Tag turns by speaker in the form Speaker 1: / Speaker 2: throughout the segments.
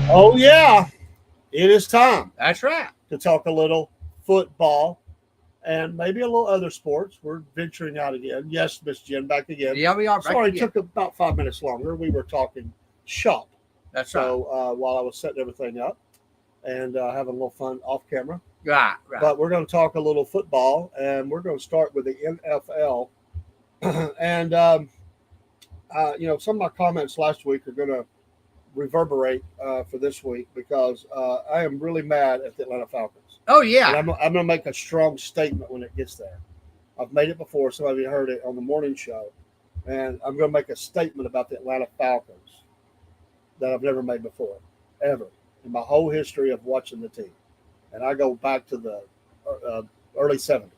Speaker 1: Oh, yeah, it is time
Speaker 2: That's right.
Speaker 1: to talk a little football and maybe a little other sports. We're venturing out again. Yes, Miss Jen, back again.
Speaker 2: Yeah, we are back
Speaker 1: Sorry, it
Speaker 2: again.
Speaker 1: took about 5 minutes longer. We were talking shop.
Speaker 2: That's right.
Speaker 1: So while I was setting everything up and having a little fun off camera.
Speaker 2: Right, right.
Speaker 1: But we're going to talk a little football, and we're going to start with the NFL. and, some of my comments last week are going to reverberate for this week because I am really mad at the Atlanta Falcons.
Speaker 2: Oh,
Speaker 1: And
Speaker 2: yeah.
Speaker 1: I'm going to make a strong statement when it gets there. I've made it before. Some of you heard it on the morning show. And I'm going to make a statement about the Atlanta Falcons that I've never made before, ever, in my whole history of watching the team. And I go back to the early 70s,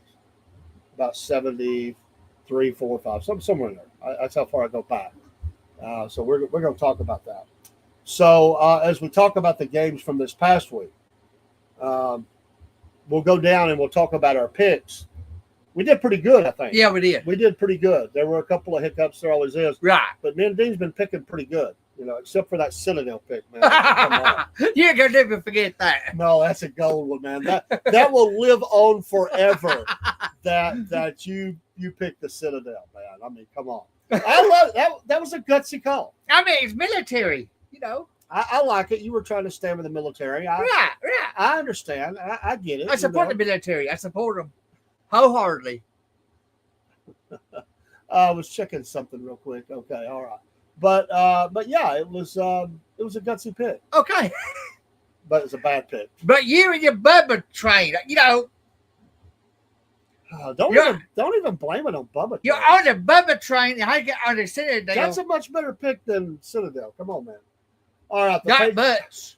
Speaker 1: about 73, 4, 5, somewhere in there. That's how far I go back. So we're going to talk about that. So as we talk about the games from this past week, um, we'll go down and we'll talk about our picks. We did pretty good, I think.
Speaker 2: Yeah, we did.
Speaker 1: We did pretty good. There were a couple of hiccups. There always is.
Speaker 2: Right.
Speaker 1: But me and Dean's been picking pretty good, except for that Citadel pick, man. Come on.
Speaker 2: You're going to never forget that.
Speaker 1: No, that's a gold one, man. That will live on forever. That you picked the Citadel, man. I mean, come on. I love that. That was a gutsy call.
Speaker 2: I mean, it's military,
Speaker 1: I like it. You were trying to stand with the military.
Speaker 2: Right.
Speaker 1: I understand. I get it.
Speaker 2: I support the military. I support them wholeheartedly.
Speaker 1: I was checking something real quick. Okay, all right. But yeah, it was a gutsy pick,
Speaker 2: Okay.
Speaker 1: but it's a bad pick.
Speaker 2: But you and your Bubba train,
Speaker 1: Don't even blame it on Bubba.
Speaker 2: you're on the Bubba train. How you get on the Citadel?
Speaker 1: That's a much better pick than Citadel. Come on, man. All right,
Speaker 2: Not much.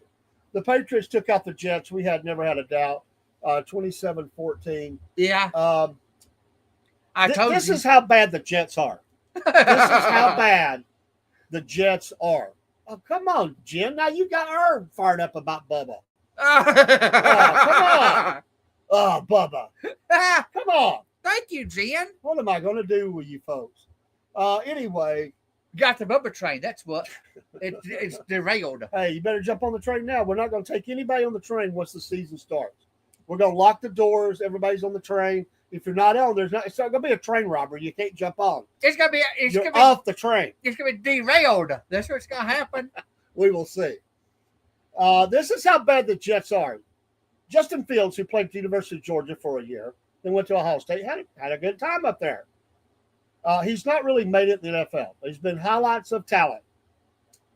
Speaker 1: the Patriots took out the Jets. We had never had a doubt. 27-14.
Speaker 2: Yeah, I told
Speaker 1: This
Speaker 2: you.
Speaker 1: is how bad the Jets are. This is how bad the Jets are. Oh, come on, Jim. Now you got her fired up about Bubba. Come on. Oh, Bubba. Come on.
Speaker 2: Thank you, Jen.
Speaker 1: What am I going to do with you folks? Anyway.
Speaker 2: Got the Bubba train. That's what. It's derailed.
Speaker 1: Hey, you better jump on the train now. We're not going to take anybody on the train once the season starts. We're going to lock the doors. Everybody's on the train. If you're not on, it's not going to be a train robbery. You can't jump on. You're off the train.
Speaker 2: It's going to be derailed. That's what's going to happen.
Speaker 1: We will see. This is how bad the Jets are. Justin Fields, who played at the University of Georgia for a year, then went to Ohio State, had a good time up there. He's not really made it in the NFL. He's been highlights of talent.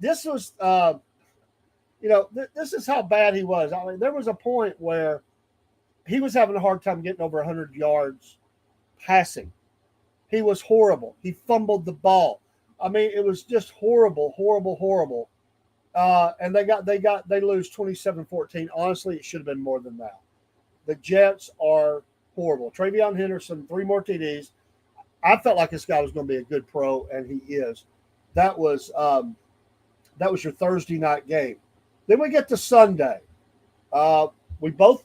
Speaker 1: This was, this is how bad he was. I mean, there was a point where he was having a hard time getting over 100 yards passing. He was horrible. He fumbled the ball. I mean, it was just horrible. And they lose 27-14. Honestly, it should have been more than that. The Jets are horrible. Travion Henderson, 3 more TDs. I felt like this guy was going to be a good pro, and he is. That was your Thursday night game. Then we get to Sunday. We both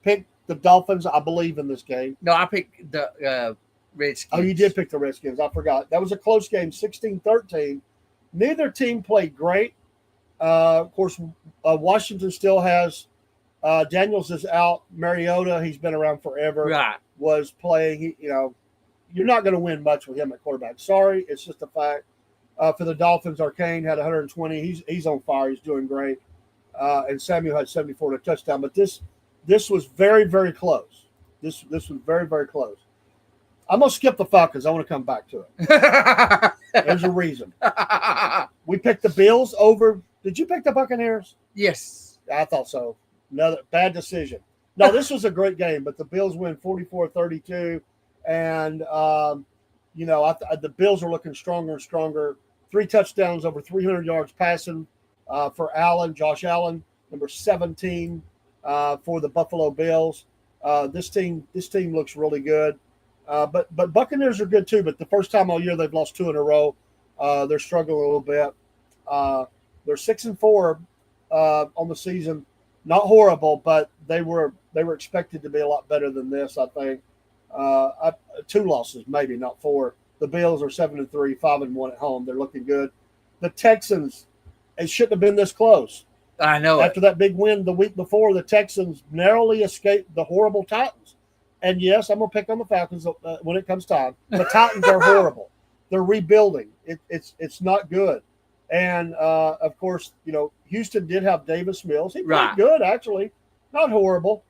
Speaker 1: picked the Dolphins, I believe, in this game.
Speaker 2: No, I picked the Redskins.
Speaker 1: Oh, you did pick the Redskins. I forgot. That was a close game, 16-13. Neither team played great. Of course, Washington still has Daniels is out. Mariota, he's been around forever.
Speaker 2: Right.
Speaker 1: Was playing. You're not going to win much with him at quarterback. Sorry, it's just a fact. For the Dolphins, Arcane had 120. He's on fire. He's doing great. And Samuel had 74 and a touchdown. But this was very, very close. This was very, very close. I'm going to skip the Falcons. I want to come back to it. There's a reason. We picked the Bills over. Did you pick the Buccaneers?
Speaker 2: Yes.
Speaker 1: I thought so. Another bad decision. No, this was a great game, but the Bills win 44-32. And, the Bills are looking stronger and stronger. 3 touchdowns, over 300 yards passing for Josh Allen, number 17 for the Buffalo Bills. This team looks really good. But Buccaneers are good too. But the first time all year they've lost 2 in a row. They're struggling a little bit. They're 6-4 on the season. Not horrible, but they were expected to be a lot better than this, I think. 2 losses, maybe not 4. The Bills are 7-3, 5-1 at home. They're looking good. The Texans, it shouldn't have been this close.
Speaker 2: I know
Speaker 1: After that big win the week before, the Texans narrowly escaped the horrible Titans. And yes, I'm going to pick on the Falcons when it comes time. The Titans are horrible. They're rebuilding. It's not good. And, of course, Houston did have Davis Mills. He played good, actually. Not horrible.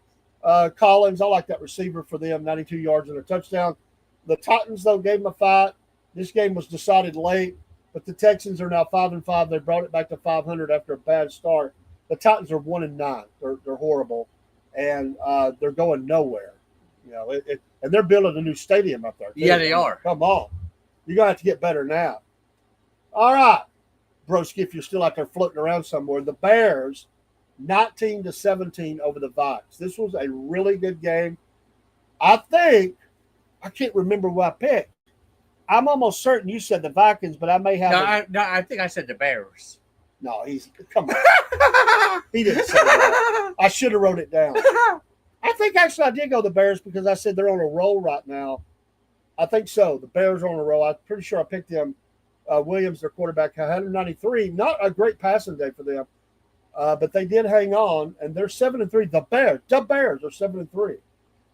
Speaker 1: Collins, I like that receiver for them, 92 yards and a touchdown. The Titans, though, gave them a fight. This game was decided late, but the Texans are now 5-5. They brought it back to 500 after a bad start. The Titans are 1-9. They're horrible, and they're going nowhere. And they're building a new stadium up there.
Speaker 2: Yeah, they are.
Speaker 1: Come on, you're gonna have to get better now. All right, broski, if you're still out there floating around somewhere, the Bears 19-17 over the Vikes. This was a really good game. I can't remember what I picked. I'm almost certain you said the Vikings, but I may have.
Speaker 2: I think I said the Bears.
Speaker 1: No, come on. He didn't say that. I should have wrote it down. I think actually I did go the Bears because I said they're on a roll right now. I think so. The Bears are on a roll. I'm pretty sure I picked them. Williams, their quarterback, 193. Not a great passing day for them, but they did hang on, and they're 7-3. The Bears are 7-3.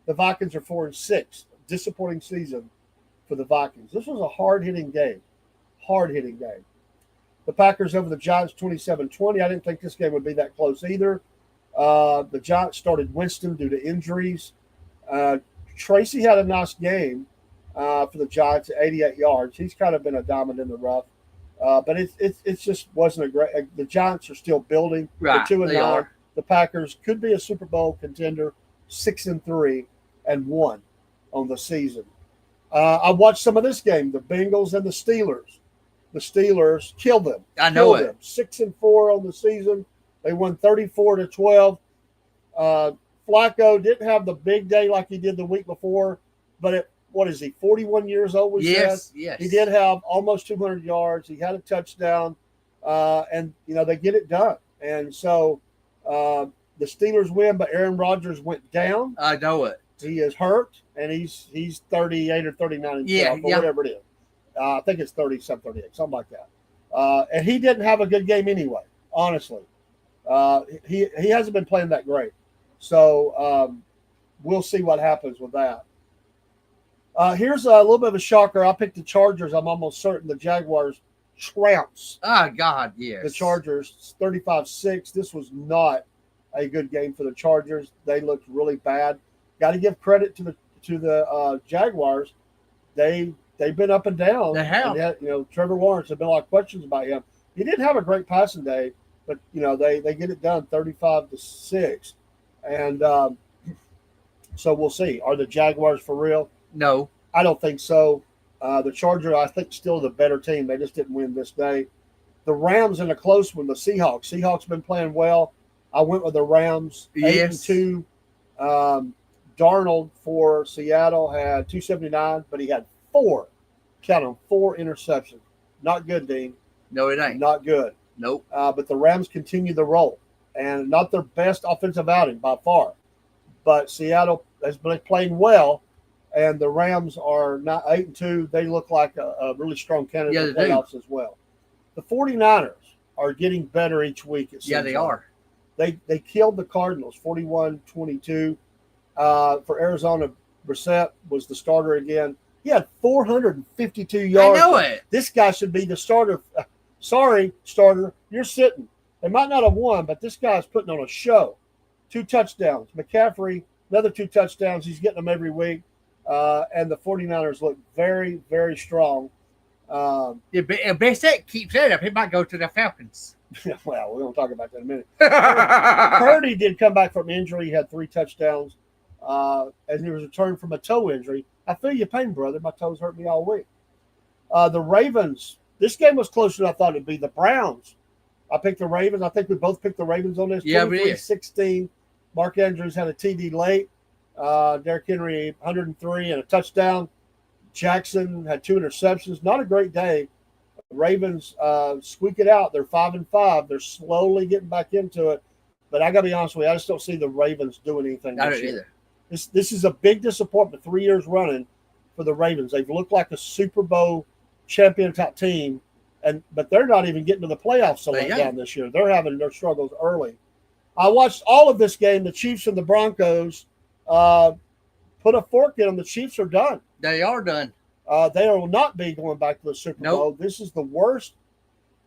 Speaker 1: The Vikings are 4-6. Disappointing season for the Vikings. This was a hard-hitting game. The Packers over the Giants 27-20. I didn't think this game would be that close either. The Giants started Winston due to injuries. Tracy had a nice game for the Giants at 88 yards. He's kind of been a diamond in the rough. But it just wasn't a great – the Giants are still building.
Speaker 2: Right,
Speaker 1: They're 2-9.
Speaker 2: they are.
Speaker 1: The Packers could be a Super Bowl contender, 6-3 and 1 on the season. I watched some of this game, the Bengals and the Steelers. The Steelers killed them.
Speaker 2: I know it.
Speaker 1: 6-4 on the season. They won 34-12. Flacco didn't have the big day like he did the week before, but what is he, 41 years old?
Speaker 2: Yes.
Speaker 1: He did have almost 200 yards. He had a touchdown, and they get it done. And so the Steelers win, but Aaron Rodgers went down.
Speaker 2: I know it.
Speaker 1: He is hurt, and he's 38 or 39 himself, or whatever it is. I think it's 30-something, 38, something like that. And he didn't have a good game anyway, honestly. He hasn't been playing that great. So we'll see what happens with that. Here's a little bit of a shocker. I picked the Chargers. I'm almost certain the Jaguars trounce.
Speaker 2: Oh, God, yes.
Speaker 1: The Chargers, 35-6. This was not a good game for the Chargers. They looked really bad. Got to give credit to the Jaguars. They've been up and down.
Speaker 2: They have.
Speaker 1: And Trevor Lawrence, have been a lot of questions about him. He didn't have a great passing day, but they get it done 35-6. And so we'll see. Are the Jaguars for real?
Speaker 2: No.
Speaker 1: I don't think so. The Chargers, I think, still the better team. They just didn't win this day. The Rams in a close one, the Seahawks. Seahawks been playing well. I went with the Rams, 8-2. Darnold for Seattle had 279, but he had 4 interceptions. Not good, Dean.
Speaker 2: No, it ain't.
Speaker 1: Not good.
Speaker 2: Nope.
Speaker 1: But the Rams continue the roll, and not their best offensive outing by far. But Seattle has been playing well, and the Rams are not 8-2. They look like a really strong candidate for playoffs as well. The 49ers are getting better each week.
Speaker 2: Yeah, they are.
Speaker 1: They killed the Cardinals 41-22. For Arizona, Brissett was the starter again. He had 452 yards.
Speaker 2: I know it.
Speaker 1: This guy should be the starter. Sorry, starter, you're sitting. They might not have won, but this guy's putting on a show. 2 touchdowns. McCaffrey, another 2 touchdowns. He's getting them every week. And the 49ers look very, very strong.
Speaker 2: If Brissett keeps it up, he might go to the Falcons.
Speaker 1: Well, we're going to talk about that in a minute. Purdy did come back from injury. He had 3 touchdowns. And he was returned from a toe injury. I feel your pain, brother. My toes hurt me all week. The Ravens, this game was closer than I thought it'd be. The Browns, I picked the Ravens. I think we both picked the Ravens on this.
Speaker 2: Yeah, we did.
Speaker 1: 23-16. Mark Andrews had a TD late. Derrick Henry, 103 and a touchdown. Jackson had 2 interceptions. Not a great day. The Ravens squeak it out. They're 5-5. They're slowly getting back into it. But I got to be honest with you, I just don't see the Ravens doing anything
Speaker 2: I
Speaker 1: this
Speaker 2: don't
Speaker 1: year.
Speaker 2: either.
Speaker 1: This is a big disappointment 3 years running for the Ravens. They've looked like a Super Bowl champion type team, but they're not even getting to the playoffs so
Speaker 2: They
Speaker 1: late
Speaker 2: ain't.
Speaker 1: down this year. They're having their struggles early. I watched all of this game. The Chiefs and the Broncos put a fork in them. The Chiefs are done.
Speaker 2: They are done.
Speaker 1: They will not be going back to the Super Bowl.
Speaker 2: Nope.
Speaker 1: This is the worst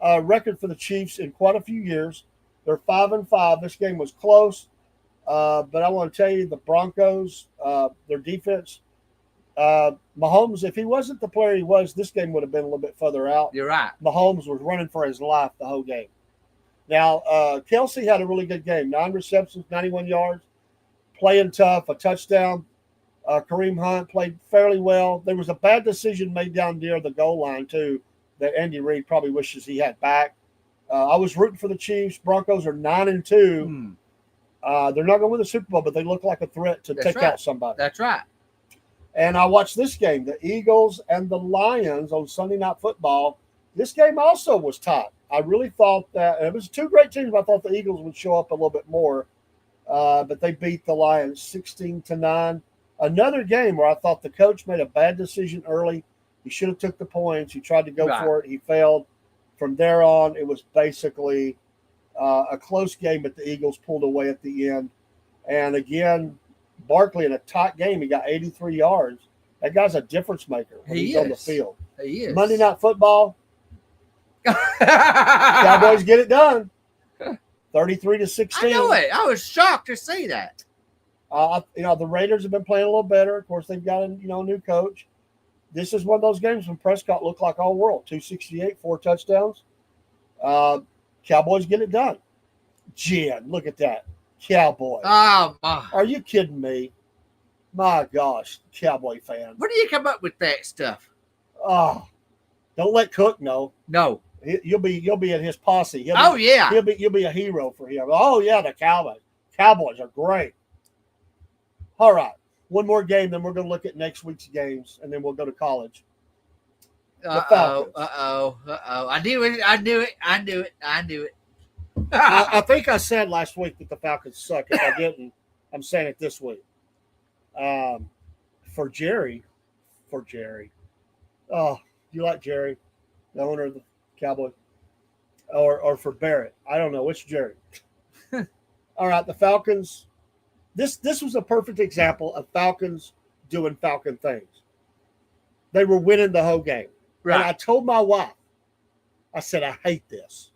Speaker 1: record for the Chiefs in quite a few years. They're 5-5. This game was close, but I want to tell you, the Broncos, their defense, Mahomes, if he wasn't the player he was, this game would have been a little bit further out.
Speaker 2: You're right.
Speaker 1: Mahomes was running for his life the whole game. Now, Kelsey had a really good game. 9 receptions, 91 yards, playing tough, a touchdown. Kareem Hunt played fairly well. There was a bad decision made down near the goal line, too, that Andy Reid probably wishes he had back. I was rooting for the Chiefs. Broncos are 9-2. They're not going to win the Super Bowl, but they look like a threat to take out somebody.
Speaker 2: That's right.
Speaker 1: And I watched this game, the Eagles and the Lions on Sunday Night Football. This game also was tight. I really thought that it was two great teams. I thought the Eagles would show up a little bit more, but they beat the Lions 16-9. Another game where I thought the coach made a bad decision early. He should have took the points. He tried to go for it. He failed. From there on, it was basically a close game, but the Eagles pulled away at the end. And again, Barkley in a tight game, he got 83 yards. That guy's a difference maker when he's on the field.
Speaker 2: He is.
Speaker 1: Monday Night Football, Cowboys get it done, 33-16.
Speaker 2: I know it. I was shocked to see that.
Speaker 1: The Raiders have been playing a little better. Of course, they've got a new coach. This is one of those games when Prescott looked like all world. 268, 4 touchdowns. Cowboys get it done. Jen, look at that. Cowboys.
Speaker 2: Oh, my.
Speaker 1: Are you kidding me? My gosh, Cowboy fan.
Speaker 2: Where do you come up with that stuff?
Speaker 1: Oh, don't let Cook know.
Speaker 2: No.
Speaker 1: You'll be in his posse.
Speaker 2: Yeah.
Speaker 1: You'll be a hero for him. Oh yeah, the Cowboys. Cowboys are great. All right, one more game, then we're going to look at next week's games, and then we'll go to college.
Speaker 2: Uh-oh. I knew it.
Speaker 1: I think I said last week that the Falcons suck. If I didn't, I'm saying it this week. For Jerry. Oh, do you like Jerry, the owner of the Cowboys? Or for Barrett? I don't know. Which Jerry? All right, the Falcons. This was a perfect example of Falcons doing Falcon things. They were winning the whole game.
Speaker 2: Right.
Speaker 1: And I told my wife, I said, I hate this.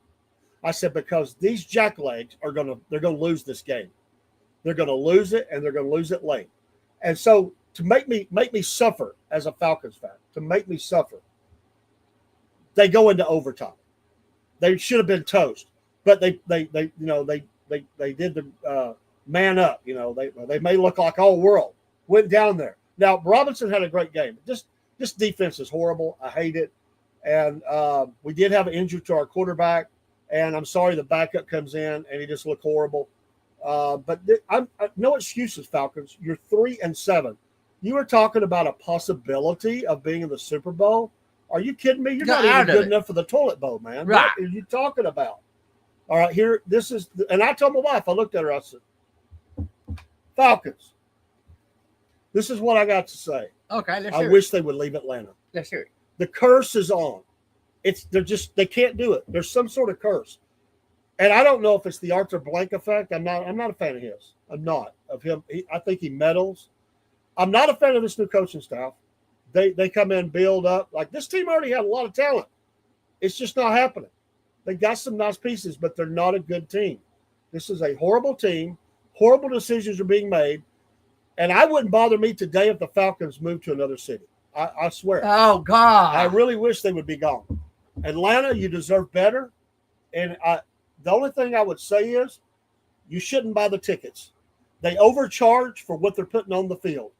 Speaker 1: I said, because these jacklegs they're gonna lose this game. They're gonna lose it, and they're gonna lose it late. And so to make me suffer as a Falcons fan, to make me suffer, they go into overtime. They should have been toast, but they did the man up. They may look like all world. Went down there. Now Robinson had a great game. This defense is horrible. I hate it. And we did have an injury to our quarterback. And I'm sorry the backup comes in and he just looked horrible. But no excuses, Falcons. You're 3-7. You were talking about a possibility of being in the Super Bowl. Are you kidding me? You're not even good enough for the toilet bowl, man.
Speaker 2: Right.
Speaker 1: What are you talking about? All right, and I told my wife, I looked at her, I said, Falcons, this is what I got to say.
Speaker 2: Okay, let's
Speaker 1: I
Speaker 2: hear
Speaker 1: wish they would leave Atlanta.
Speaker 2: Let's hear it.
Speaker 1: The curse is on. They can't do it. There's some sort of curse. And I don't know if it's the Arthur Blank effect. I'm not a fan of his. I'm not of him. I think he meddles. I'm not a fan of this new coaching staff. They come in, build up. Like, this team already had a lot of talent. It's just not happening. They got some nice pieces, but they're not a good team. This is a horrible team. Horrible decisions are being made. And I wouldn't bother me today if the Falcons moved to another city. I swear.
Speaker 2: Oh, God.
Speaker 1: I really wish they would be gone. Atlanta, you deserve better. And the only thing I would say is you shouldn't buy the tickets. They overcharge for what they're putting on the field.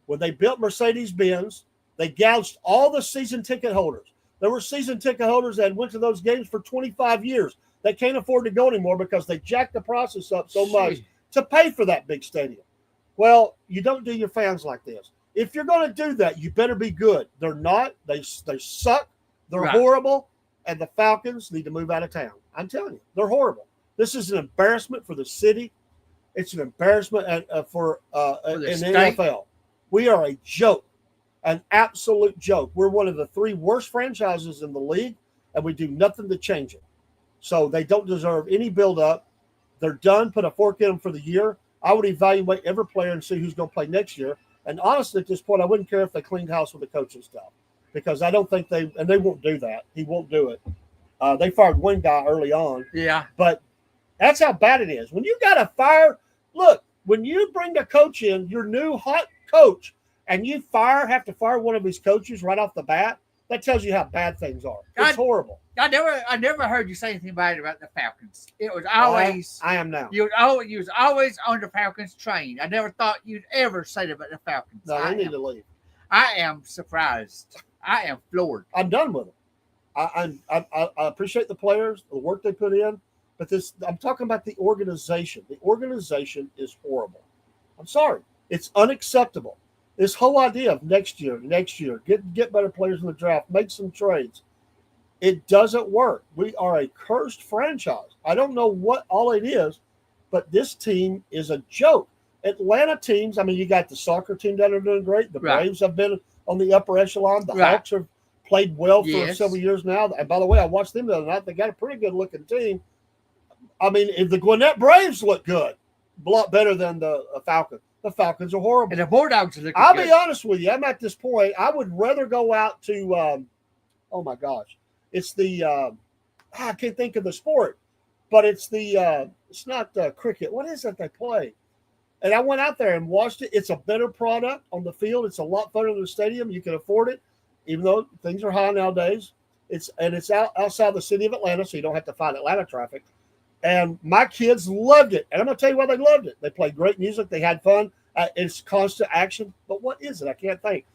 Speaker 1: When they built Mercedes-Benz, they gouged all the season ticket holders. There were season ticket holders that went to those games for 25 years. They can't afford to go anymore because they jacked the prices up so much to pay for that big stadium. Well, you don't do your fans like this. If you're going to do that, you better be good. They're not. They suck. They're horrible. And the Falcons need to move out of town. I'm telling you, they're horrible. This is an embarrassment for the city. It's an embarrassment for in the NFL. We are a joke, an absolute joke. We're one of the 3 worst franchises in the league, and we do nothing to change it. So they don't deserve any build-up. They're done. Put a fork in them for the year. I would evaluate every player and see who's going to play next year. And honestly, at this point, I wouldn't care if they cleaned house with the coaching staff because I don't think they won't do that. He won't do it. They fired one guy early on.
Speaker 2: Yeah.
Speaker 1: But that's how bad it is. When you got to fire, look, when you bring the coach in, your new hot coach, and you have to fire one of his coaches right off the bat, that tells you how bad things are. It's horrible.
Speaker 2: I never heard you say anything bad about the Falcons. It was always
Speaker 1: I am now.
Speaker 2: You was always on the Falcons train. I never thought you'd ever say that about the Falcons.
Speaker 1: No, they need to leave.
Speaker 2: I am surprised. I am floored.
Speaker 1: I'm done with them. I appreciate the players, the work they put in, but I'm talking about the organization. The organization is horrible. I'm sorry. It's unacceptable. This whole idea of next year, get better players in the draft, make some trades. It doesn't work. We are a cursed franchise. I don't know what all it is, but this team is a joke. Atlanta teams, I mean, you got the soccer team that are doing great. The Braves have been on the upper echelon. The Hawks have played well for several years now. And by the way, I watched them the other night. They got a pretty good-looking team. I mean, if the Gwinnett Braves look good, a lot better than the Falcons. The Falcons are horrible.
Speaker 2: And the Bulldogs are looking
Speaker 1: I'll
Speaker 2: good.
Speaker 1: be honest with you. I'm at this point. I would rather go out to, oh, my gosh. It's the, I can't think of the sport, but it's not cricket. What is it they play? And I went out there and watched it. It's a better product on the field. It's a lot better than the stadium. You can afford it, even though things are high nowadays. It's outside the city of Atlanta, so you don't have to fight Atlanta traffic. And my kids loved it. And I'm going to tell you why they loved it. They played great music. They had fun. It's constant action. But what is it? I can't think.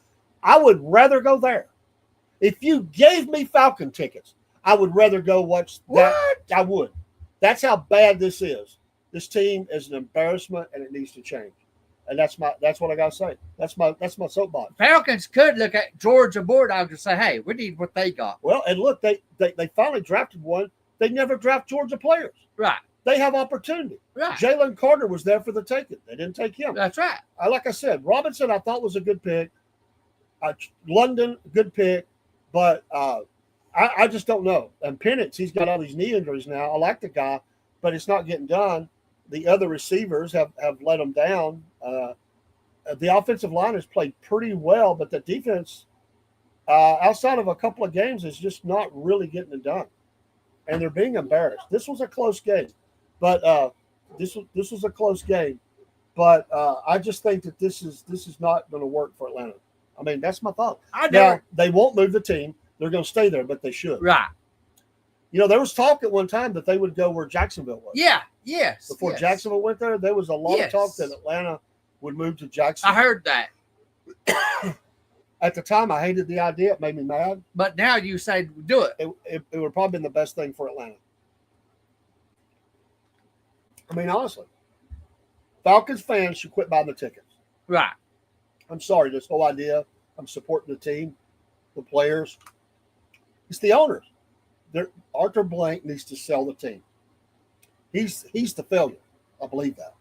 Speaker 1: I would rather go there. If you gave me Falcon tickets, I would rather go watch that.
Speaker 2: What?
Speaker 1: I would. That's how bad this is. This team is an embarrassment, and it needs to change. And that's what I got to say. That's my soapbox.
Speaker 2: Falcons could look at Georgia Bulldogs and say, "Hey, we need what they got."
Speaker 1: Well, and look, they finally drafted one. They never draft Georgia players.
Speaker 2: Right.
Speaker 1: They have opportunity.
Speaker 2: Right.
Speaker 1: Jalen Carter was there for the taking. They didn't take him.
Speaker 2: That's right.
Speaker 1: Like I said, Robinson I thought was a good pick. London, good pick. But I just don't know. And Penix, he's got all these knee injuries now. I like the guy, but it's not getting done. The other receivers have let him down. The offensive line has played pretty well, but the defense, outside of a couple of games, is just not really getting it done. And they're being embarrassed. This was a close game, but this was a close game. But I just think that this is not going to work for Atlanta. I mean, that's my thought. Now, they won't move the team. They're going to stay there, but they should.
Speaker 2: Right.
Speaker 1: You know, there was talk at one time that they would go where Jacksonville was.
Speaker 2: Yeah. Yes.
Speaker 1: Before Jacksonville went there was a lot of talk that Atlanta would move to Jacksonville.
Speaker 2: I heard that.
Speaker 1: At the time, I hated the idea. It made me mad.
Speaker 2: But now you say do it.
Speaker 1: It would probably been the best thing for Atlanta. I mean, honestly, Falcons fans should quit buying the tickets.
Speaker 2: Right.
Speaker 1: I'm sorry, this whole idea. I'm supporting the team, the players. It's the owners. Arthur Blank needs to sell the team. He's the failure. I believe that.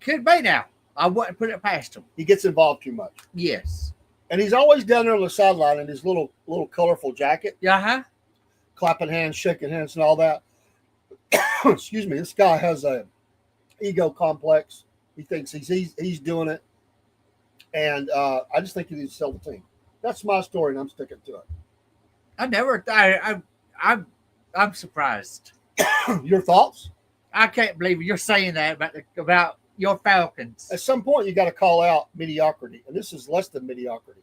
Speaker 2: Could be now. I wouldn't put it past him.
Speaker 1: He gets involved too much.
Speaker 2: Yes.
Speaker 1: And he's always down there on the sideline in his little colorful jacket.
Speaker 2: Uh-huh.
Speaker 1: Clapping hands, shaking hands, and all that. Excuse me. This guy has a ego complex. He thinks he's doing it. And I just think he needs to sell the team. That's my story, and I'm sticking to it.
Speaker 2: I'm surprised.
Speaker 1: Your thoughts?
Speaker 2: I can't believe you're saying that about your Falcons.
Speaker 1: At some point, you got to call out mediocrity, and this is less than mediocrity.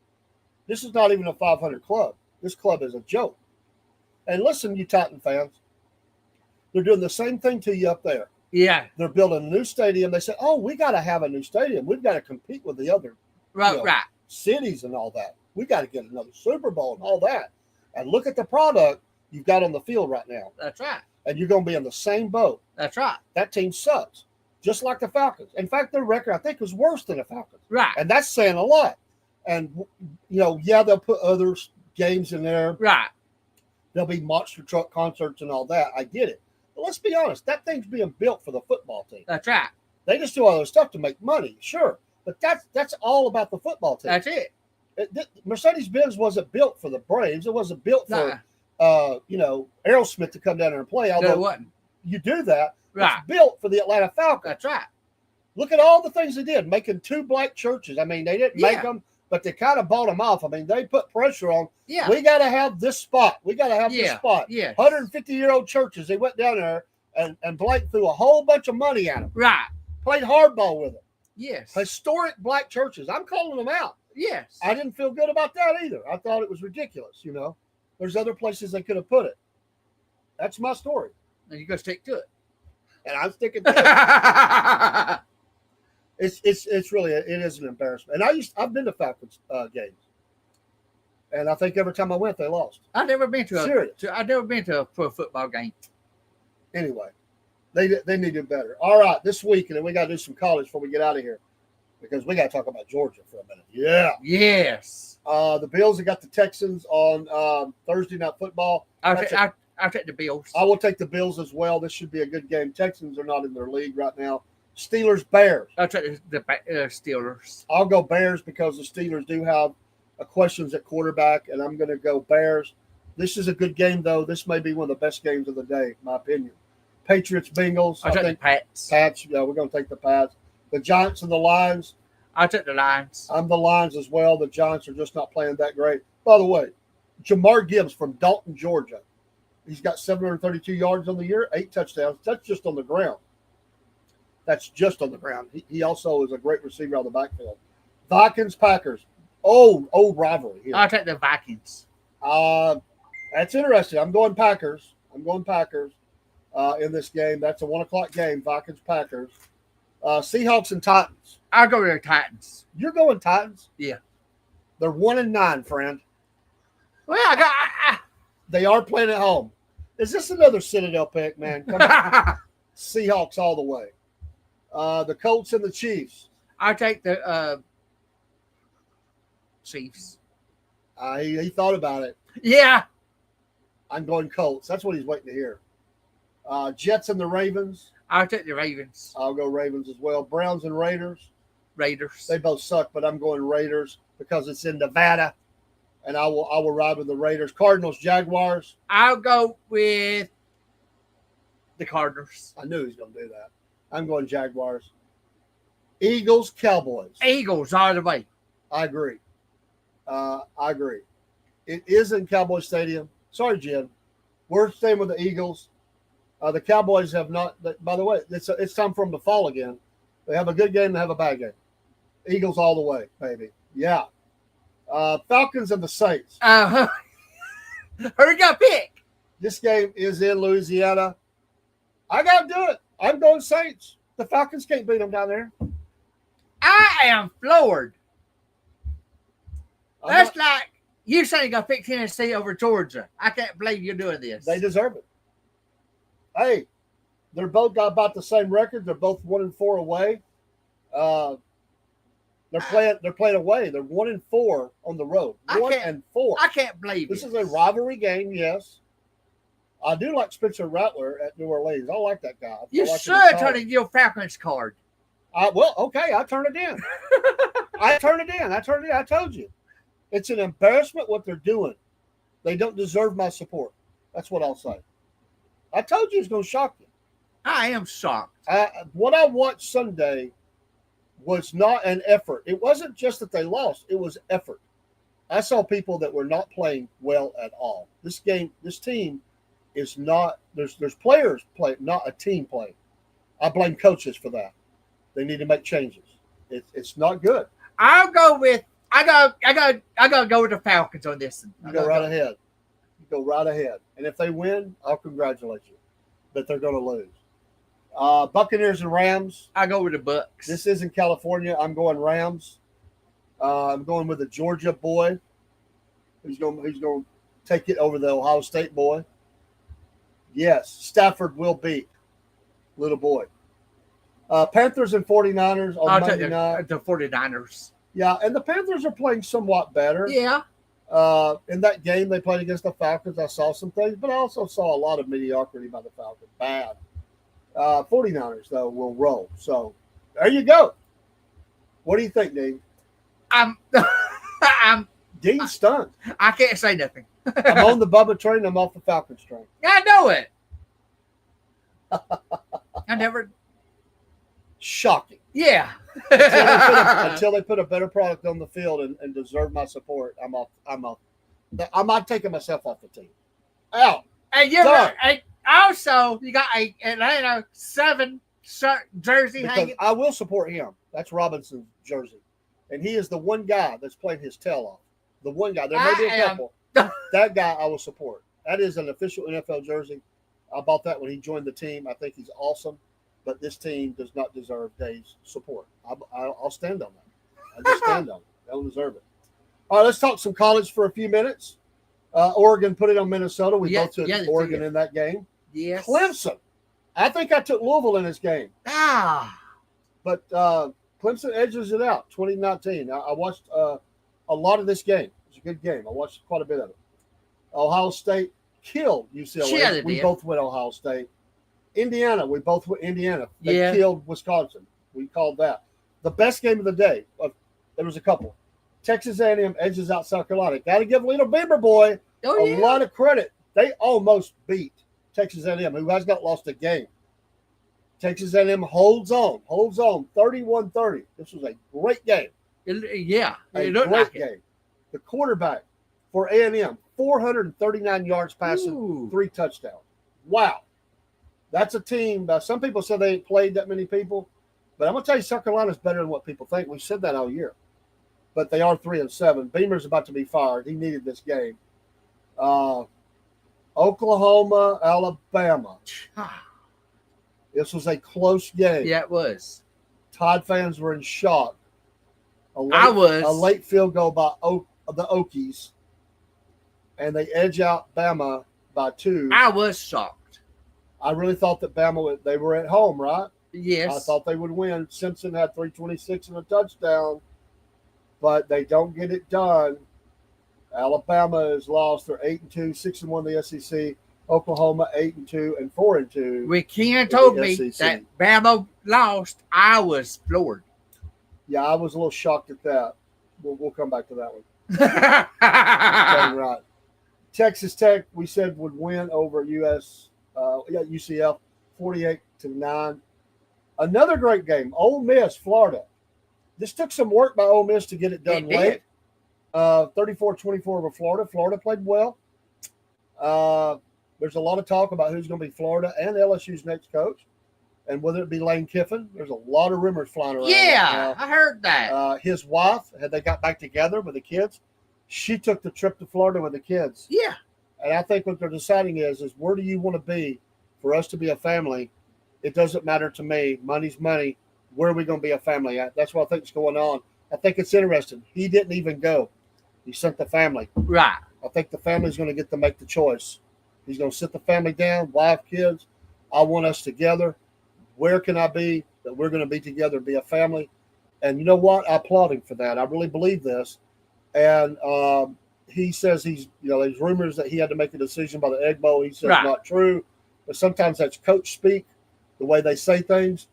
Speaker 1: This is not even a 500 club. This club is a joke. And listen, you Titan fans, they're doing the same thing to you up there.
Speaker 2: Yeah.
Speaker 1: They're building a new stadium. They said, "Oh, we got to have a new stadium. We've got to compete with the other cities and all that. We got to get another Super Bowl and all that." And look at the product you've got on the field right now.
Speaker 2: That's right.
Speaker 1: And you're going to be in the same boat.
Speaker 2: That's right.
Speaker 1: That team sucks, just like the Falcons. In fact, their record, I think, was worse than the Falcons.
Speaker 2: Right.
Speaker 1: And that's saying a lot. And, they'll put other games in there.
Speaker 2: Right.
Speaker 1: There'll be monster truck concerts and all that. I get it. But let's be honest. That thing's being built for the football team.
Speaker 2: That's right.
Speaker 1: They just do all this stuff to make money, sure. But that's all about the football team.
Speaker 2: That's it.
Speaker 1: Mercedes-Benz wasn't built for the Braves. It wasn't built for Aerosmith to come down there and play.
Speaker 2: No, it
Speaker 1: Although
Speaker 2: wasn't.
Speaker 1: you do that,
Speaker 2: Right.
Speaker 1: it's built for the Atlanta Falcons.
Speaker 2: That's right.
Speaker 1: Look at all the things they did, making 2 black churches. I mean, they didn't make
Speaker 2: Yeah.
Speaker 1: them, but they kind of bought them off. I mean, they put pressure on.
Speaker 2: Yeah.
Speaker 1: We got to have this spot. We got to have this
Speaker 2: Yeah.
Speaker 1: spot.
Speaker 2: Yes.
Speaker 1: 150-year-old churches. They went down there and Blake threw a whole bunch of money at them.
Speaker 2: Right.
Speaker 1: Played hardball with them.
Speaker 2: Yes.
Speaker 1: Historic black churches. I'm calling them out.
Speaker 2: Yes.
Speaker 1: I didn't feel good about that either. I thought it was ridiculous. There's other places they could have put it. That's my story,
Speaker 2: And you go stick to it.
Speaker 1: and I'm sticking to it. It's really it is an embarrassment. And I've been to Falcons games, and I think every time I went, they lost.
Speaker 2: I've never been to
Speaker 1: Serious.
Speaker 2: I've never been to a pro football game.
Speaker 1: Anyway, they need to do better. All right, this week, and then we got to do some college before we get out of here, because we got to talk about Georgia for a minute. Yeah.
Speaker 2: Yes.
Speaker 1: The Bills have got the Texans on Thursday Night Football.
Speaker 2: I'll take the Bills.
Speaker 1: I will take the Bills as well. This should be a good game. Texans are not in their league right now. Steelers, Bears.
Speaker 2: I'll take the Steelers.
Speaker 1: I'll go Bears because the Steelers do have questions at quarterback, and I'm going to go Bears. This is a good game, though. This may be one of the best games of the day, in my opinion. Patriots, Bengals.
Speaker 2: I'll take the Pats.
Speaker 1: Pats, yeah, we're going to take the Pats. The Giants and the Lions.
Speaker 2: I'll take the Lions.
Speaker 1: I'm the Lions as well. The Giants are just not playing that great. By the way, Jamar Gibbs from Dalton, Georgia. He's got 732 yards on the year, 8 touchdowns. That's just on the ground. That's just on the ground. He also is a great receiver on the backfield. Vikings, Packers. Old rivalry here.
Speaker 2: I'll take the Vikings.
Speaker 1: That's interesting. I'm going Packers. In this game. That's a 1:00 game. Vikings, Packers. Seahawks and Titans.
Speaker 2: I'll go with the Titans.
Speaker 1: You're going Titans?
Speaker 2: Yeah.
Speaker 1: They're 1-9, friend.
Speaker 2: Well, I
Speaker 1: They are playing at home. Is this another Citadel pick, man? Come on.
Speaker 2: got.
Speaker 1: Seahawks all the way. The Colts and the Chiefs.
Speaker 2: I'll take the Chiefs.
Speaker 1: He thought about it.
Speaker 2: Yeah.
Speaker 1: I'm going Colts. That's what he's waiting to hear. Jets and the Ravens.
Speaker 2: I'll take the Ravens.
Speaker 1: I'll go Ravens as well. Browns and Raiders.
Speaker 2: Raiders.
Speaker 1: They both suck, but I'm going Raiders because it's in Nevada, and I will ride with the Raiders. Cardinals, Jaguars.
Speaker 2: I'll go with the Cardinals.
Speaker 1: I knew he was going to do that. I'm going Jaguars. Eagles, Cowboys.
Speaker 2: Eagles all the way.
Speaker 1: I agree. It is in Cowboy Stadium. Sorry, Jen. We're staying with the Eagles. The Cowboys have not. By the way, it's time for them to fall again. They have a good game. They have a bad game. Eagles all the way, baby. Yeah. Falcons and the Saints.
Speaker 2: Hurry up, pick.
Speaker 1: This game is in Louisiana. I got to do it. I'm going Saints. The Falcons can't beat them down there.
Speaker 2: I am floored. That's like you saying you're going to pick Tennessee over Georgia. I can't believe you're doing this.
Speaker 1: They deserve it. Hey, they're both got about the same record. They're both 1-4 away. They're playing away. They're 1-4 on the road. 1-4.
Speaker 2: I can't believe
Speaker 1: This is a rivalry game. Yes, I do like Spencer Rattler at New Orleans. I like that guy.
Speaker 2: You
Speaker 1: like
Speaker 2: should turn in your Falcons card.
Speaker 1: Okay, I turn it in. I told you, it's an embarrassment what they're doing. They don't deserve my support. That's what I'll say. I told you it's going to shock you.
Speaker 2: I am shocked.
Speaker 1: What I watched Sunday was not an effort. It wasn't just that they lost. It was effort. I saw people that were not playing well at all. This team is not, there's players play, not a team play. I blame coaches for that. They need to make changes. It's not good.
Speaker 2: I gotta go with the Falcons on this one.
Speaker 1: You go right ahead. And if they win, I'll congratulate you. But they're going to lose. Buccaneers and Rams.
Speaker 2: I go with the Bucks.
Speaker 1: This is in California. I'm going Rams. I'm going with the Georgia boy. Who's going to take it over the Ohio State boy. Yes, Stafford will beat little boy. Panthers and 49ers on
Speaker 2: I'll
Speaker 1: Monday
Speaker 2: take
Speaker 1: night.
Speaker 2: the 49ers.
Speaker 1: Yeah, and the Panthers are playing somewhat better.
Speaker 2: Yeah.
Speaker 1: In that game they played against the Falcons, I saw some things, but I also saw a lot of mediocrity by the Falcons. Bad. 49ers, though, will roll. So, there you go. What do you think, Dave?
Speaker 2: I'm
Speaker 1: Dean's stunned.
Speaker 2: I can't say nothing.
Speaker 1: I'm on the Bubba train. I'm off the Falcons train.
Speaker 2: I know it. I never.
Speaker 1: Shocking.
Speaker 2: Yeah.
Speaker 1: Until they put a better product on the field and deserve my support, I'm off. I'm not taking myself off the team. Out.
Speaker 2: And also you got a Atlanta 7 jersey
Speaker 1: Because
Speaker 2: hanging.
Speaker 1: I will support him. That's Robinson's jersey, and he is the one guy that's playing his tail off. The one guy. There may be a couple. That guy I will support. That is an official NFL jersey. I bought that when he joined the team. I think he's awesome, but this team does not deserve Dave's support. I'll stand on that. I just stand on it. They don't deserve it. All right, let's talk some college for a few minutes. Oregon put it on Minnesota. We both took Oregon in that game.
Speaker 2: Yes.
Speaker 1: Clemson. I think I took Louisville in this game. But Clemson edges it out, 2019. I watched a lot of this game. It was a good game. I watched quite a bit of it. Ohio State killed UCLA.
Speaker 2: Yeah,
Speaker 1: we both went Ohio State. Indiana, we both went Indiana. They killed Wisconsin. We called that. The best game of the day, there was a couple. Texas A&M edges out South Carolina. Got to give Little Beaver boy a lot of credit. They almost beat Texas A&M, who has not lost a game. Texas A&M holds on 31-30. This was a great game.
Speaker 2: It
Speaker 1: looked like game. The quarterback for A&M, 439 yards passing, 3 touchdowns. Wow. That's a team. Some people say they ain't played that many people, but I'm going to tell you, South Carolina's better than what people think. We've said that all year. But they are 3-7. Beamer's about to be fired. He needed this game. Oklahoma, Alabama. This was a close game.
Speaker 2: Yeah, it was.
Speaker 1: Tide fans were in shock. A late field goal by the Okies, and they edge out Bama by 2.
Speaker 2: I was shocked.
Speaker 1: I really thought that Bama, they were at home, right?
Speaker 2: Yes.
Speaker 1: I thought they would win. Simpson had 326 and a touchdown, but they don't get it done. Alabama has lost. They're 8-2, 6-1 in the SEC. Oklahoma 8-2 and 4-2.
Speaker 2: When Ken told me that Bama lost, I was floored.
Speaker 1: Yeah, I was a little shocked at that. We'll come back to that one. Right. Texas Tech, we said, would win over UCF 48-9. Another great game. Ole Miss, Florida. This took some work by Ole Miss to get it done late. 34-24 over Florida. Florida played well. There's a lot of talk about who's going to be Florida and LSU's next coach, and whether it be Lane Kiffin. There's a lot of rumors flying around.
Speaker 2: Yeah, I heard that.
Speaker 1: His wife, had they got back together with the kids, she took the trip to Florida with the kids.
Speaker 2: Yeah.
Speaker 1: And I think what they're deciding is where do you want to be for us to be a family? It doesn't matter to me. Money's money. Where are we going to be a family at? That's what I think is going on. I think it's interesting. He didn't even go. He sent the family.
Speaker 2: Right.
Speaker 1: I think the family's going to get to make the choice. He's going to sit the family down, wife, kids. I want us together. Where can I be that we're going to be together, be a family? And you know what? I applaud him for that. I really believe this. And he says there's rumors that he had to make a decision by the Egg Bowl. He says not true. But sometimes that's coach speak, the way they say things.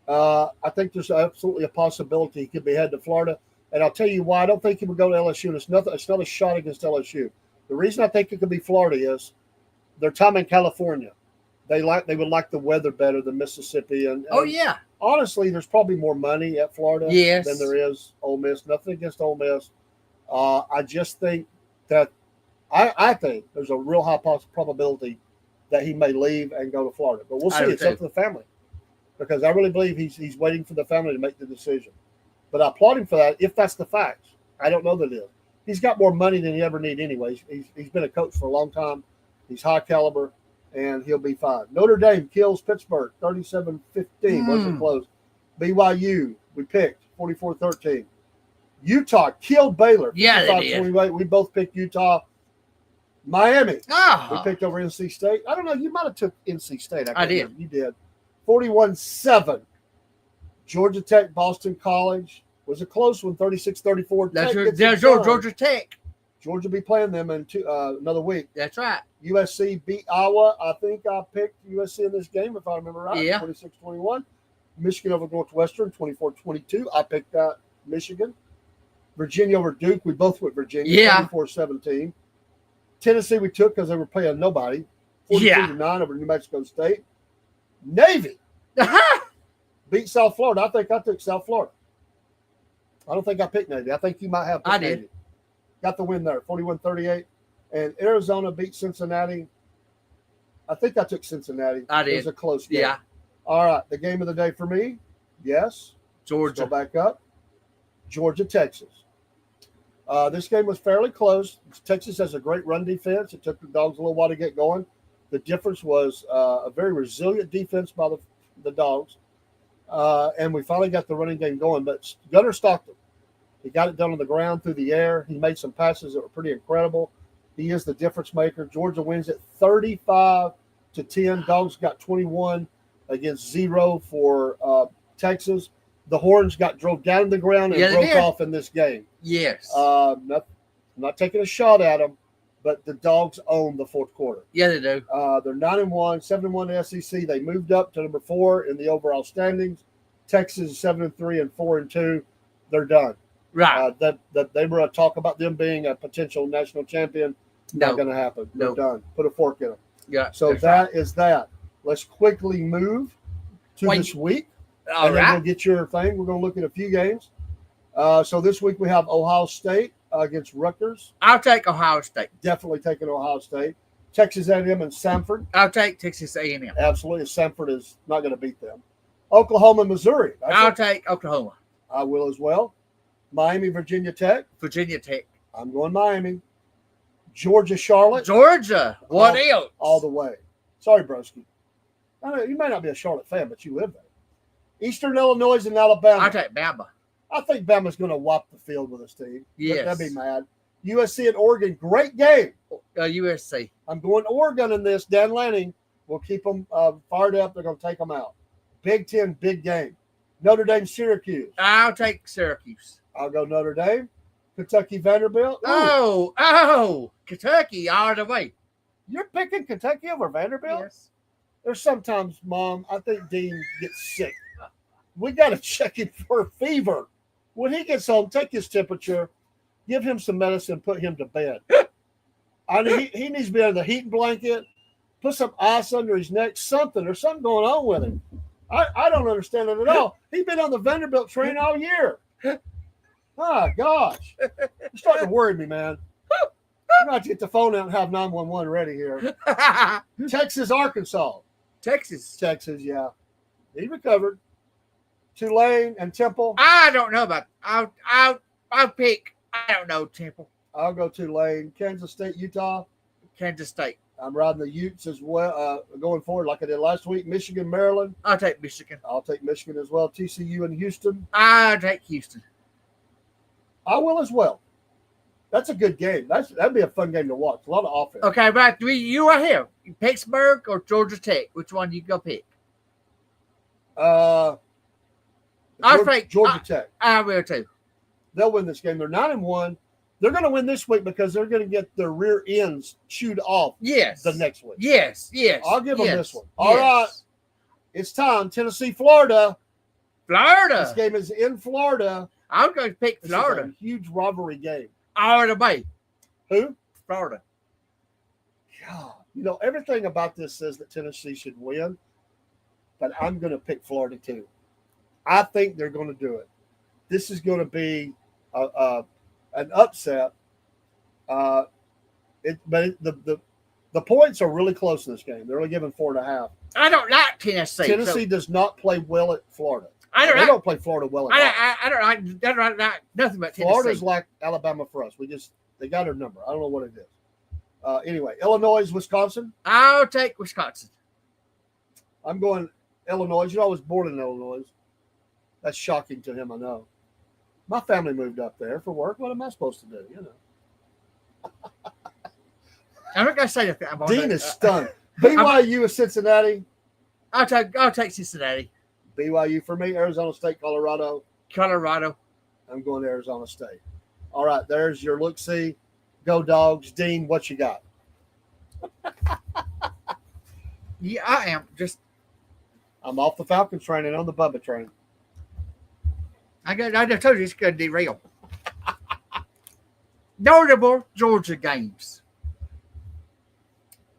Speaker 1: I think there's absolutely a possibility he could be headed to Florida. And I'll tell you why I don't think he would go to LSU. And it's not a shot against LSU. The reason I think it could be Florida is their time in California. They would like the weather better than Mississippi. And honestly, there's probably more money at Florida than there is Ole Miss. Nothing against Ole Miss. I just think that I think there's a real high probability that he may leave and go to Florida. But we'll see. It's up to the family, because I really believe he's waiting for the family to make the decision. But I applaud him for that if that's the facts. I don't know that it is. He's got more money than he ever need anyways. He's been a coach for a long time. He's high caliber, and he'll be fine. Notre Dame kills Pittsburgh 37-15. Wasn't close. BYU, we picked 44-13. Utah killed Baylor.
Speaker 2: Yeah, they did.
Speaker 1: We both picked Utah. Miami.
Speaker 2: Oh.
Speaker 1: We picked over NC State. I don't know. You might have took NC State.
Speaker 2: I did.
Speaker 1: You did. 41-7. Georgia Tech, Boston College. Was a close one, 36-34.
Speaker 2: That's Georgia Tech.
Speaker 1: Georgia will be playing them in another week.
Speaker 2: That's right.
Speaker 1: USC beat Iowa. I think I picked USC in this game, if I remember right.
Speaker 2: Yeah.
Speaker 1: 26-21. Michigan over Northwestern, 24-22. I picked Michigan. Virginia over Duke. We both went Virginia.
Speaker 2: Yeah.
Speaker 1: 24-17. Tennessee we took because they were playing nobody. 42-9 over New Mexico State. Navy beat South Florida. I think I took South Florida. I don't think I picked Navy. I think you might have picked Navy.
Speaker 2: Did.
Speaker 1: Got the win there, 41-38. And Arizona beat Cincinnati. I think I took Cincinnati.
Speaker 2: I did.
Speaker 1: It was a close game.
Speaker 2: Yeah.
Speaker 1: All right. The game of the day for me, yes.
Speaker 2: Georgia.
Speaker 1: Let's go back up. Georgia, Texas. This game was fairly close. Texas has a great run defense. It took the Dogs a little while to get going. The difference was a very resilient defense by the Dogs. And we finally got the running game going. But Gunnar Stockton, he got it done on the ground, through the air. He made some passes that were pretty incredible. He is the difference maker. Georgia wins it 35-10. Dogs got 21 against 0 for Texas. The Horns drove down to the ground and broke off in this game.
Speaker 2: Yes.
Speaker 1: Not taking a shot at them, but the Dogs own the fourth quarter.
Speaker 2: Yeah, they do.
Speaker 1: They're 9-1, 7-1 in SEC. They moved up to number 4 in the overall standings. Texas is 7-3 and 4-2. They're done.
Speaker 2: Right.
Speaker 1: They were talk about them being a potential national champion. Not going to happen. They're done. Put a fork in them.
Speaker 2: Yeah.
Speaker 1: So that is that. Let's quickly move to this week.
Speaker 2: All
Speaker 1: and
Speaker 2: right.
Speaker 1: then we'll get your thing. We're going to look at a few games. So this week we have Ohio State against Rutgers.
Speaker 2: I'll take Ohio State.
Speaker 1: Definitely taking Ohio State. Texas A&M and Samford.
Speaker 2: I'll take Texas A&M.
Speaker 1: Absolutely. Samford is not going to beat them. Oklahoma, Missouri.
Speaker 2: I'll take Oklahoma.
Speaker 1: I will as well. Miami, Virginia Tech.
Speaker 2: Virginia Tech.
Speaker 1: I'm going Miami. Georgia, Charlotte.
Speaker 2: Georgia. What else?
Speaker 1: All the way. Sorry, broski. I know you may not be a Charlotte fan, but you live there. Eastern Illinois and Alabama.
Speaker 2: I'll take Bama.
Speaker 1: I think Bama's going to whop the field with this team.
Speaker 2: Yes.
Speaker 1: That'd be mad. USC and Oregon, great game.
Speaker 2: USC.
Speaker 1: I'm going Oregon in this. Dan Lanning will keep them fired up. They're going to take them out. Big Ten, big game. Notre Dame, Syracuse.
Speaker 2: I'll take Syracuse.
Speaker 1: I'll go Notre Dame. Kentucky, Vanderbilt. Ooh.
Speaker 2: Oh, Kentucky all the way.
Speaker 1: You're picking Kentucky over Vanderbilt?
Speaker 2: Yes.
Speaker 1: There's sometimes, Mom, I think Dean gets sick. We got to check him for a fever. When he gets home, take his temperature, give him some medicine, put him to bed. I mean, he needs to be under the heating blanket, put some ice under his neck, something. There's something going on with him. I don't understand it at all. He's been on the Vanderbilt train all year. Oh, gosh. You're starting to worry me, man. I'm going to get the phone out and have 911 ready here. Texas, Arkansas.
Speaker 2: Texas,
Speaker 1: yeah. He recovered. Tulane and Temple.
Speaker 2: I don't know about. I'll pick. I don't know Temple.
Speaker 1: I'll go Tulane. Kansas State, Utah.
Speaker 2: Kansas State.
Speaker 1: I'm riding the Utes as well, going forward like I did last week. Michigan, Maryland.
Speaker 2: I'll take Michigan.
Speaker 1: I'll take Michigan as well. TCU and Houston.
Speaker 2: I'll take Houston.
Speaker 1: I will as well. That's a good game. That'd be a fun game to watch. A lot of offense.
Speaker 2: Okay, but you right here. Pittsburgh or Georgia Tech? Which one you go pick?
Speaker 1: I'll
Speaker 2: take
Speaker 1: Georgia Tech.
Speaker 2: I will too.
Speaker 1: They'll win this game. They're 9-1. They're going to win this week because they're going to get their rear ends chewed off.
Speaker 2: Yes.
Speaker 1: The next week.
Speaker 2: Yes.
Speaker 1: I'll give them this one. All right. It's time. Tennessee, Florida. This game is in Florida.
Speaker 2: I'm going to pick Florida.
Speaker 1: This is a huge rivalry game.
Speaker 2: All the way.
Speaker 1: Who?
Speaker 2: Florida.
Speaker 1: God. You know, everything about this says that Tennessee should win, but I'm going to pick Florida too. I think they're going to do it. This is going to be an upset. But the points are really close in this game. They're only giving 4.5.
Speaker 2: I don't like Tennessee.
Speaker 1: Tennessee does not play well at Florida.
Speaker 2: They
Speaker 1: don't play Florida well at all.
Speaker 2: I don't like nothing but Tennessee.
Speaker 1: Florida's like Alabama for us. They got our number. I don't know what it is. Anyway, Illinois, Wisconsin.
Speaker 2: I'll take Wisconsin.
Speaker 1: I'm going Illinois. You know, I was born in Illinois. That's shocking to him, I know. My family moved up there for work. What am I supposed to do? You know.
Speaker 2: I'm not going to say that.
Speaker 1: Dean is stunned. BYU is Cincinnati.
Speaker 2: I'll take Cincinnati.
Speaker 1: BYU for me. Arizona State, Colorado.
Speaker 2: I'm
Speaker 1: going to Arizona State. All right, there's your look-see. Go Dogs. Dean, what you got?
Speaker 2: Yeah, I am.
Speaker 1: I'm off the Falcon train and on the Bubba train.
Speaker 2: I just told you it's going to derail. Notable Georgia games.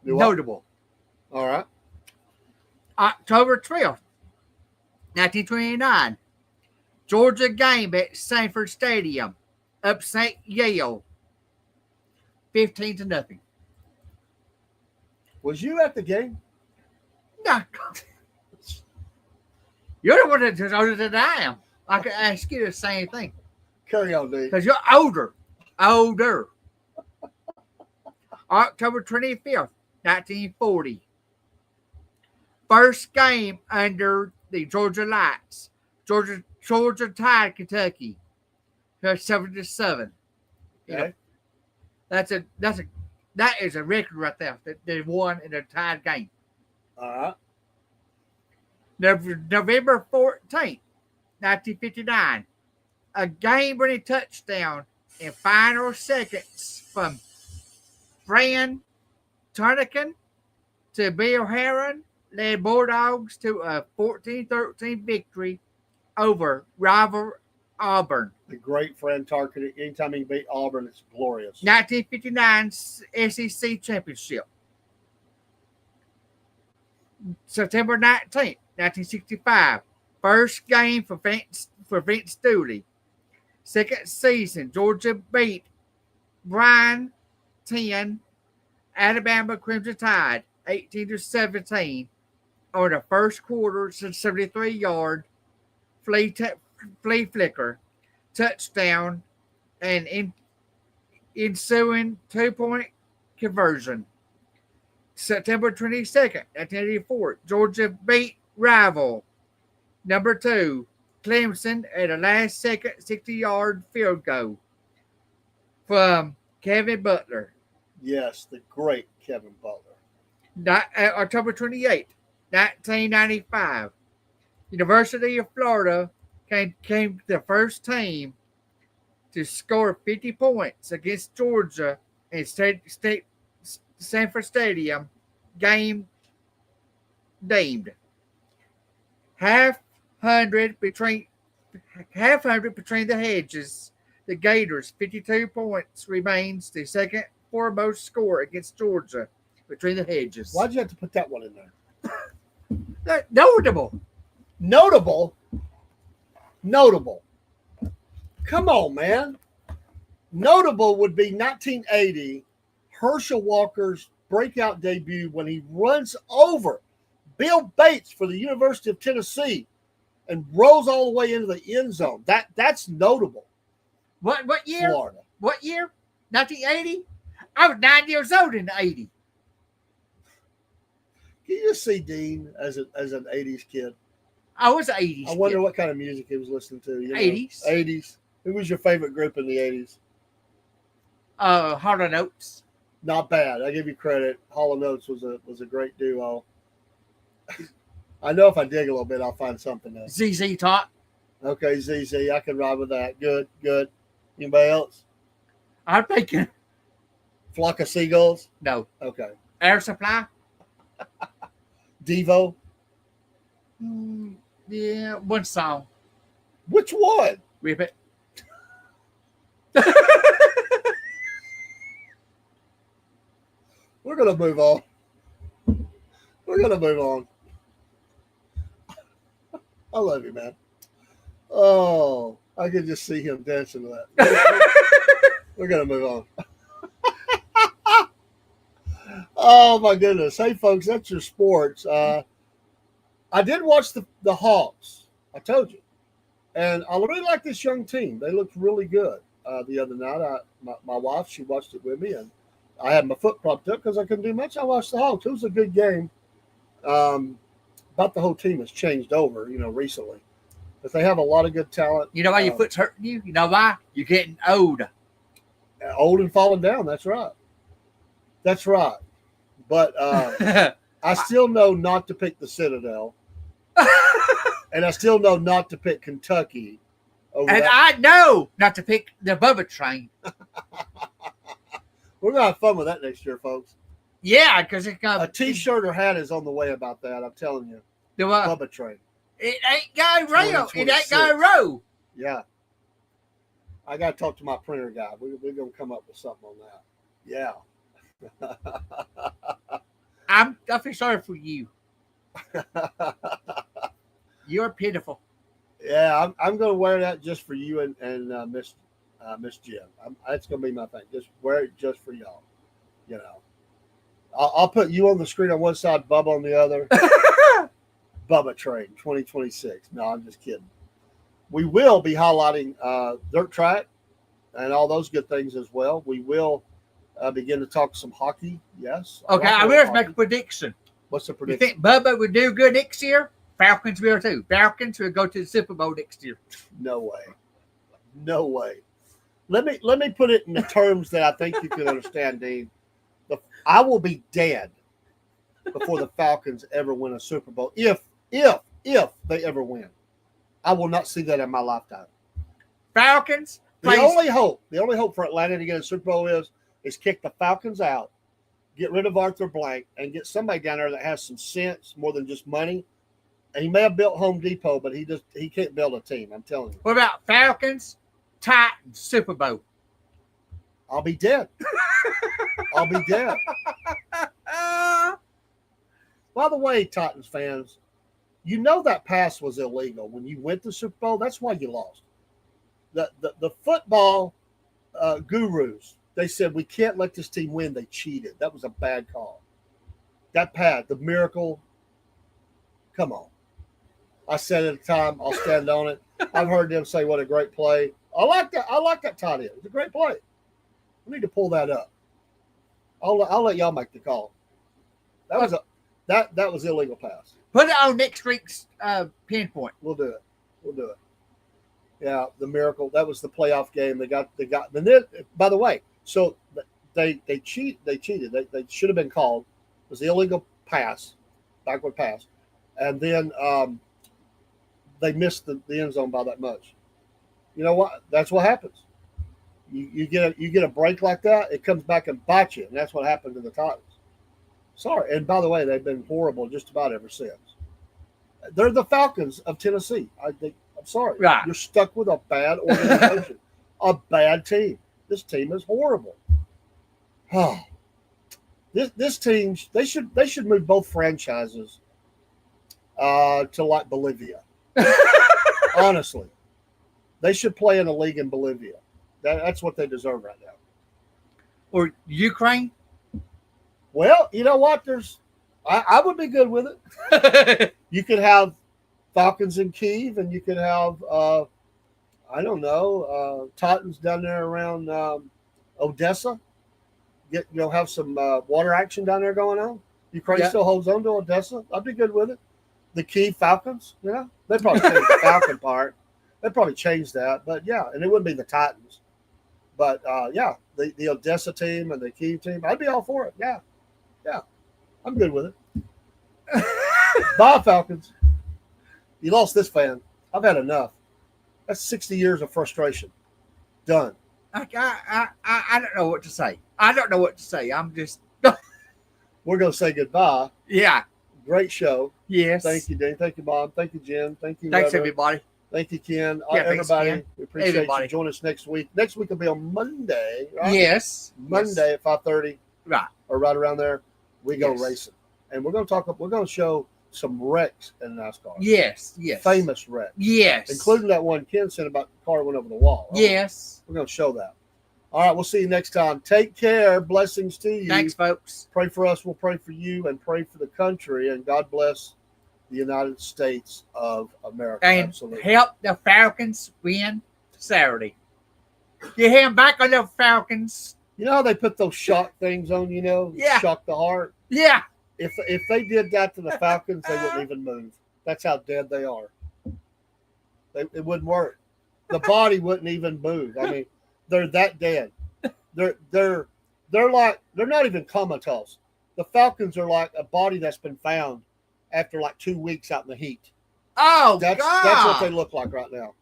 Speaker 1: Do what?
Speaker 2: Notable.
Speaker 1: All right.
Speaker 2: October 12th, 1929. Georgia game at Sanford Stadium. Upset Yale. 15-0.
Speaker 1: Was you at the game?
Speaker 2: No. You're the one that's older than I am. I could ask you the same thing.
Speaker 1: Carry on, dude.
Speaker 2: Because you're older. Older. October 25th, 1940. First game under the Georgia Lights. Georgia tied Kentucky. 7-7. You know,
Speaker 1: Okay.
Speaker 2: that is a record right there. That they won in a tied game.
Speaker 1: All right.
Speaker 2: November 14th, 1959. A game-winning touchdown in final seconds from Fran Tarnakin to Bill Heron led Bulldogs to a 14-13 victory over rival Auburn.
Speaker 1: The great Fran Tarkin. Anytime he can beat Auburn, it's glorious.
Speaker 2: 1959 SEC Championship. September 19th, 1965. First game for Vince Dooley. Second season, Georgia beat Bryan 10, Alabama Crimson Tide 18-17 on the first quarter, 73-yard flea flicker touchdown and ensuing 2-point conversion. September 22nd, 1984, Georgia beat rival number 2 Clemson at a last-second 60-yard field goal from Kevin Butler.
Speaker 1: Yes, the great Kevin Butler.
Speaker 2: October 28th, 1995, University of Florida came the first team to score 50 points against Georgia in Sanford Stadium, game deemed. Half hundred between the hedges. The Gators 52 points remains the second foremost score against Georgia between the hedges.
Speaker 1: Why'd you have to put that one in there?
Speaker 2: Notable.
Speaker 1: Notable. Come on, man. Notable would be 1980, Herschel Walker's breakout debut when he runs over Bill Bates for the University of Tennessee and rolls all the way into the end zone. That's notable.
Speaker 2: What year?
Speaker 1: Florida.
Speaker 2: What year? 1980? I was 9 years old in 80.
Speaker 1: Can you just see Dean as an 80s kid?
Speaker 2: I was 80s.
Speaker 1: I wonder what kind of music he was listening to.
Speaker 2: 80s.
Speaker 1: 80s. Who was your favorite group in the 80s?
Speaker 2: Hall & Oates.
Speaker 1: Not bad. I give you credit. Hall & Oates was a great duo. I know if I dig a little bit, I'll find something there.
Speaker 2: ZZ Top.
Speaker 1: Okay, ZZ. I can ride with that. Good. Anybody else?
Speaker 2: I'm thinking.
Speaker 1: Flock of Seagulls?
Speaker 2: No.
Speaker 1: Okay.
Speaker 2: Air Supply.
Speaker 1: Devo?
Speaker 2: Yeah, one song.
Speaker 1: Which one?
Speaker 2: Rip It.
Speaker 1: We're going to move on. I love you, man. Oh, I can just see him dancing to that. We're going to move on. Oh, my goodness. Hey, folks, that's your sports. I did watch the Hawks. I told you. And I really like this young team. They looked really good the other night. My wife, she watched it with me, and I had my foot propped up because I couldn't do much. I watched the Hawks. It was a good game. About the whole team has changed over, recently. But they have a lot of good talent.
Speaker 2: You know why your foot's hurting you? You know why? You're getting old.
Speaker 1: Old and falling down. That's right. But I still know not to pick the Citadel. And I still know not to pick Kentucky.
Speaker 2: And I know not to pick the Bubba train.
Speaker 1: We're going to have fun with that next year, folks.
Speaker 2: Yeah, because it's got
Speaker 1: a T-shirt or hat is on the way about that. I'm telling you.
Speaker 2: The
Speaker 1: Bubba train.
Speaker 2: It ain't going rail. It ain't going row.
Speaker 1: Yeah. I got to talk to my printer guy. We're going to come up with something on that. Yeah.
Speaker 2: I feel sorry for you. You're pitiful.
Speaker 1: Yeah, I'm going to wear that just for you and Miss Jim. That's going to be my thing. Just wear it just for y'all. You know, I'll put you on the screen on one side, Bubba on the other. Bubba Train 2026. No, I'm just kidding. We will be highlighting dirt track and all those good things as well. We will begin to talk some hockey. Yes.
Speaker 2: Okay, I'm going to make a prediction.
Speaker 1: What's the
Speaker 2: You
Speaker 1: prediction?
Speaker 2: think Bubba would do good next year? Falcons will too. Falcons will go to the Super Bowl next year.
Speaker 1: No way. No way. Let me put it in the terms that I think you can understand, Dean. I will be dead before the Falcons ever win a Super Bowl. If they ever win. I will not see that in my lifetime.
Speaker 2: Falcons.
Speaker 1: The only hope for Atlanta to get a Super Bowl is kick the Falcons out, get rid of Arthur Blank, and get somebody down there that has some sense more than just money. And he may have built Home Depot, but he can't build a team. I'm telling you.
Speaker 2: What about Falcons, Titans, Super Bowl?
Speaker 1: I'll be dead. I'll be dead. By the way, Titans fans, you know that pass was illegal when you went to Super Bowl. That's why you lost. The football gurus, they said we can't let this team win. They cheated. That was a bad call. That pass, the miracle. Come on. I said at the time, I'll stand on it. I've heard them say what a great play. I like that tight end. It's a great play. We need to pull that up. I'll let y'all make the call. That was illegal pass.
Speaker 2: Put it on next week's pinpoint.
Speaker 1: We'll do it. Yeah, the miracle. That was the playoff game. They got. And then, by the way, so they cheated. They should have been called. It was the illegal pass, backward pass, and then they missed the end zone by that much. You know what? That's what happens. You get a break like that, it comes back and bites you, and that's what happened to the Titans. Sorry, and by the way, they've been horrible just about ever since. They're the Falcons of Tennessee. I'm sorry,
Speaker 2: right.
Speaker 1: You're stuck with a bad organization, a bad team. This team is horrible. This team, they should move both franchises to like Bolivia. Honestly, they should play in a league in Bolivia. That's what they deserve right now.
Speaker 2: Or Ukraine?
Speaker 1: Well, you know what? I would be good with it. You could have Falcons in Kyiv, and you could have Titans down there around Odessa. Have some water action down there going on. Ukraine still holds on to Odessa. I'd be good with it. The Kyiv Falcons, they probably changed the Falcon part. They'd probably change that, but yeah, and it wouldn't be the Titans. But the Odessa team and the Kyiv team, I'd be all for it. Yeah, I'm good with it. Bye, Falcons. You lost this fan. I've had enough. That's 60 years of frustration. Done.
Speaker 2: I don't know what to say. I'm just.
Speaker 1: We're going to say goodbye.
Speaker 2: Yeah.
Speaker 1: Great show.
Speaker 2: Yes.
Speaker 1: Thank you, Dane. Thank you, Bob. Thank you, Jim. Thank you,
Speaker 2: Thanks,
Speaker 1: Weber.
Speaker 2: everybody.
Speaker 1: Thank you, Ken.
Speaker 2: Thanks,
Speaker 1: Everybody,
Speaker 2: Ken.
Speaker 1: we appreciate
Speaker 2: Everybody.
Speaker 1: you. Join us next week. Next week will be on Monday, right?
Speaker 2: Yes.
Speaker 1: Monday at 5:30.
Speaker 2: Right.
Speaker 1: Or right around there. We go
Speaker 2: Yes.
Speaker 1: racing. And we're going to show some wrecks in NASCAR.
Speaker 2: Yes.
Speaker 1: Famous wrecks.
Speaker 2: Yes.
Speaker 1: Including that one Ken said about the car went over the wall. Right?
Speaker 2: Yes.
Speaker 1: We're going to show that. All right. We'll see you next time. Take care. Blessings to you.
Speaker 2: Thanks, folks.
Speaker 1: Pray for us. We'll pray for you and pray for the country. And God bless the United States of America.
Speaker 2: And
Speaker 1: absolutely.
Speaker 2: help the Falcons win Saturday. Get him back on the Falcons.
Speaker 1: You know how they put those shock things on,
Speaker 2: Yeah.
Speaker 1: Shock the heart?
Speaker 2: Yeah.
Speaker 1: If they did that to the Falcons, they wouldn't even move. That's how dead they are. It wouldn't work. The body wouldn't even move. I mean, they're that dead. They're not even comatose. The Falcons are like a body that's been found after like 2 weeks out in the heat.
Speaker 2: Oh,
Speaker 1: That's what they look like right now.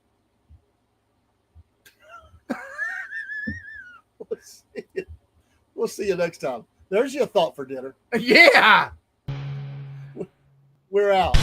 Speaker 1: We'll see you next time. There's your thought for dinner.
Speaker 2: Yeah.
Speaker 1: We're out.